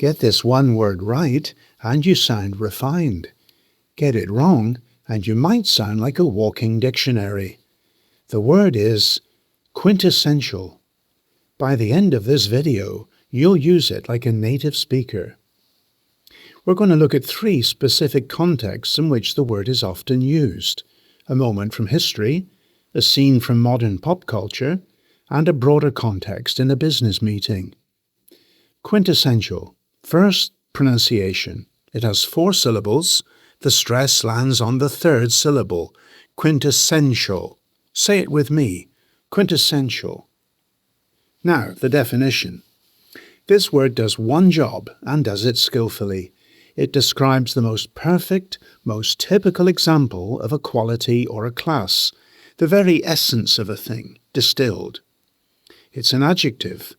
Get this one word right and you sound refined. Get it wrong and you might sound like a walking dictionary. The word is quintessential. By the end of this video, you'll use it like a native speaker. We're going to look at 3 specific contexts in which the word is often used: a moment from history, a scene from modern pop culture, and a broader context in a business meeting. Quintessential. First, pronunciation. It has 4 syllables. The stress lands on the 3rd syllable. Quintessential. Say it with me. Quintessential. Now, the definition. This word does one job and does it skillfully. It describes the most perfect, most typical example of a quality or a class, the very essence of a thing, distilled. It's an adjective.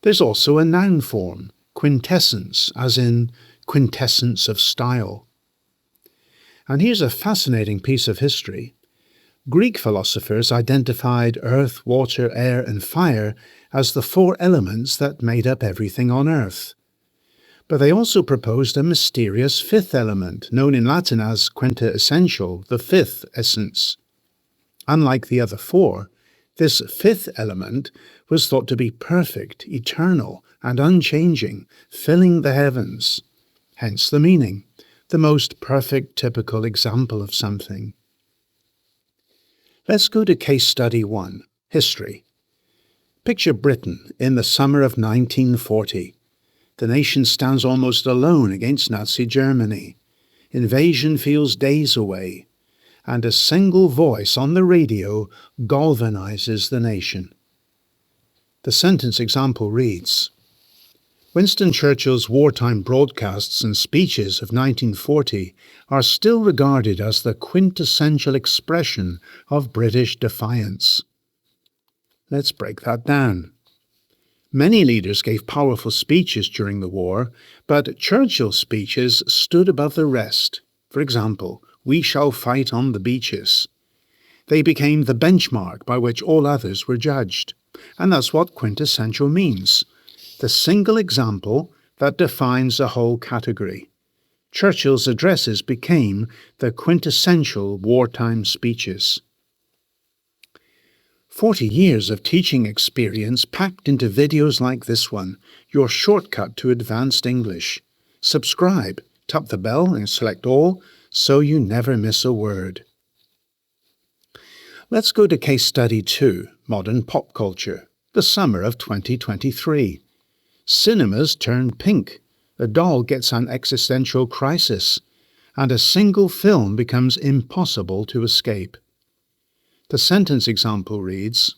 There's also a noun form, quintessence, as in quintessence of style. And here's a fascinating piece of history. Greek philosophers identified earth, water, air, and fire as the 4 elements that made up everything on earth. But they also proposed a mysterious 5th element, known in Latin as quintessential, the 5th essence. Unlike the other 4, this 5th element was thought to be perfect, eternal, and unchanging, filling the heavens. Hence the meaning, the most perfect typical example of something. Let's go to case study 1, history. Picture Britain in the summer of 1940. The nation stands almost alone against Nazi Germany. Invasion feels days away, and a single voice on the radio galvanizes the nation. The sentence example reads, Winston Churchill's wartime broadcasts and speeches of 1940 are still regarded as the quintessential expression of British defiance. Let's break that down. Many leaders gave powerful speeches during the war, but Churchill's speeches stood above the rest. For example, "We shall fight on the beaches." They became the benchmark by which all others were judged. And that's what quintessential means. The single example that defines a whole category. Churchill's addresses became the quintessential wartime speeches. 40 years of teaching experience packed into videos like this one, your shortcut to advanced English. Subscribe, tap the bell and select all so you never miss a word. Let's go to case study 2, modern pop culture, the summer of 2023. Cinemas turn pink, a doll gets an existential crisis, and a single film becomes impossible to escape. The sentence example reads,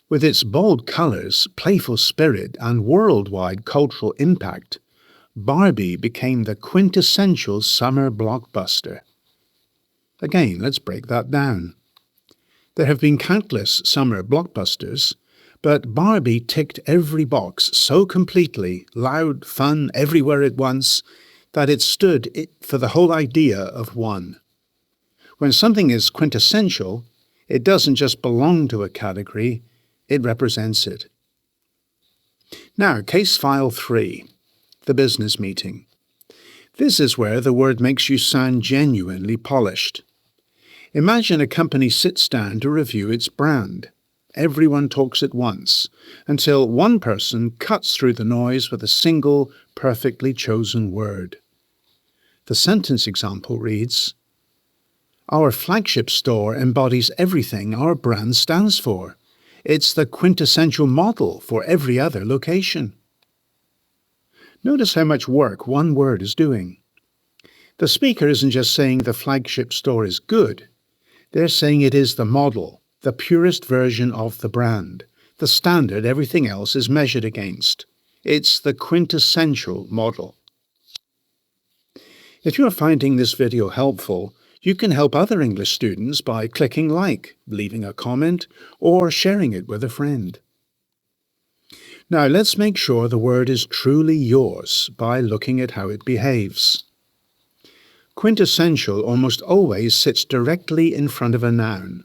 With its bold colours, playful spirit, and worldwide cultural impact, Barbie became the quintessential summer blockbuster. Again, let's break that down. There have been countless summer blockbusters, but Barbie ticked every box so completely, loud, fun, everywhere at once, that it stood for the whole idea of one. When something is quintessential, it doesn't just belong to a category, it represents it. Now, case file 3, the business meeting. This is where the word makes you sound genuinely polished. Imagine a company sits down to review its brand. Everyone talks at once, until one person cuts through the noise with a single, perfectly chosen word. The sentence example reads, Our flagship store embodies everything our brand stands for. It's the quintessential model for every other location. Notice how much work one word is doing. The speaker isn't just saying the flagship store is good. They're saying it is the model, the purest version of the brand, the standard everything else is measured against. It's the quintessential model. If you're finding this video helpful, you can help other English students by clicking like, leaving a comment, or sharing it with a friend. Now let's make sure the word is truly yours by looking at how it behaves. Quintessential almost always sits directly in front of a noun.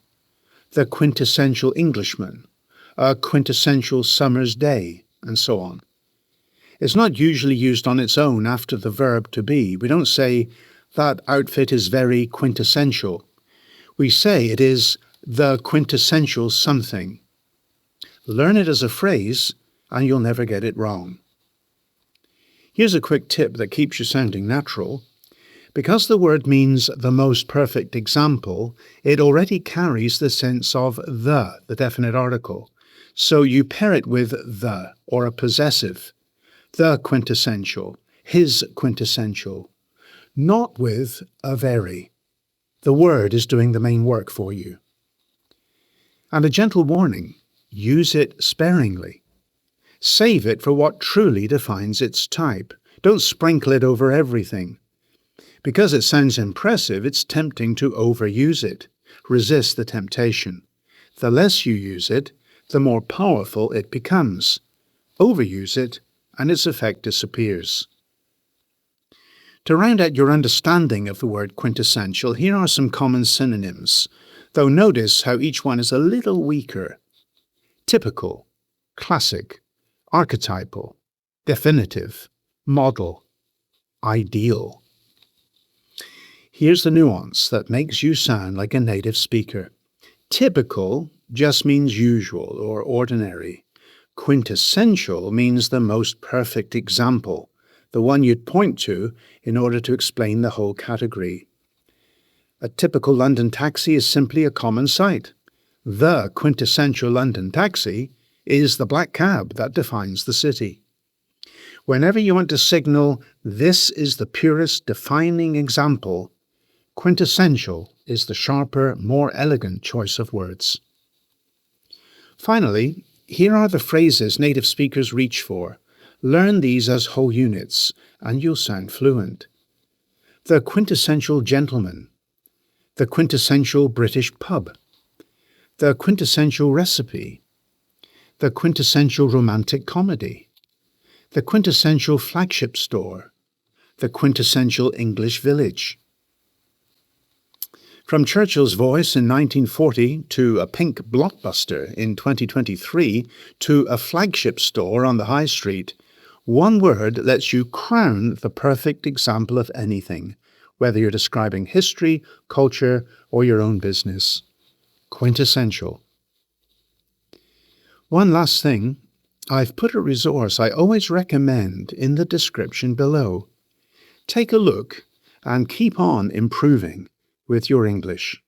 The quintessential Englishman, a quintessential summer's day, and so on. It's not usually used on its own after the verb to be. We don't say, that outfit is very quintessential. We say it is the quintessential something. Learn it as a phrase, and you'll never get it wrong. Here's a quick tip that keeps you sounding natural. Because the word means the most perfect example, it already carries the sense of the definite article. So you pair it with the, or a possessive. The quintessential, his quintessential. Not with a very. The word is doing the main work for you. And a gentle warning, use it sparingly. Save it for what truly defines its type. Don't sprinkle it over everything. Because it sounds impressive, it's tempting to overuse it. Resist the temptation. The less you use it, the more powerful it becomes. Overuse it, and its effect disappears. To round out your understanding of the word quintessential, here are some common synonyms, though notice how each one is a little weaker. Typical, classic, archetypal, definitive, model, ideal. Here's the nuance that makes you sound like a native speaker. Typical just means usual or ordinary. Quintessential means the most perfect example, the one you'd point to in order to explain the whole category. A typical London taxi is simply a common sight. The quintessential London taxi is the black cab that defines the city. Whenever you want to signal, this is the purest defining example, quintessential is the sharper, more elegant choice of words. Finally, here are the phrases native speakers reach for. Learn these as whole units, and you'll sound fluent. The quintessential gentleman. The quintessential British pub. The quintessential recipe. The quintessential romantic comedy. The quintessential flagship store. The quintessential English village. From Churchill's voice in 1940 to a pink blockbuster in 2023 to a flagship store on the high street, one word lets you crown the perfect example of anything, whether you're describing history, culture, or your own business. Quintessential. One last thing, I've put a resource I always recommend in the description below. Take a look and keep on improving with your English.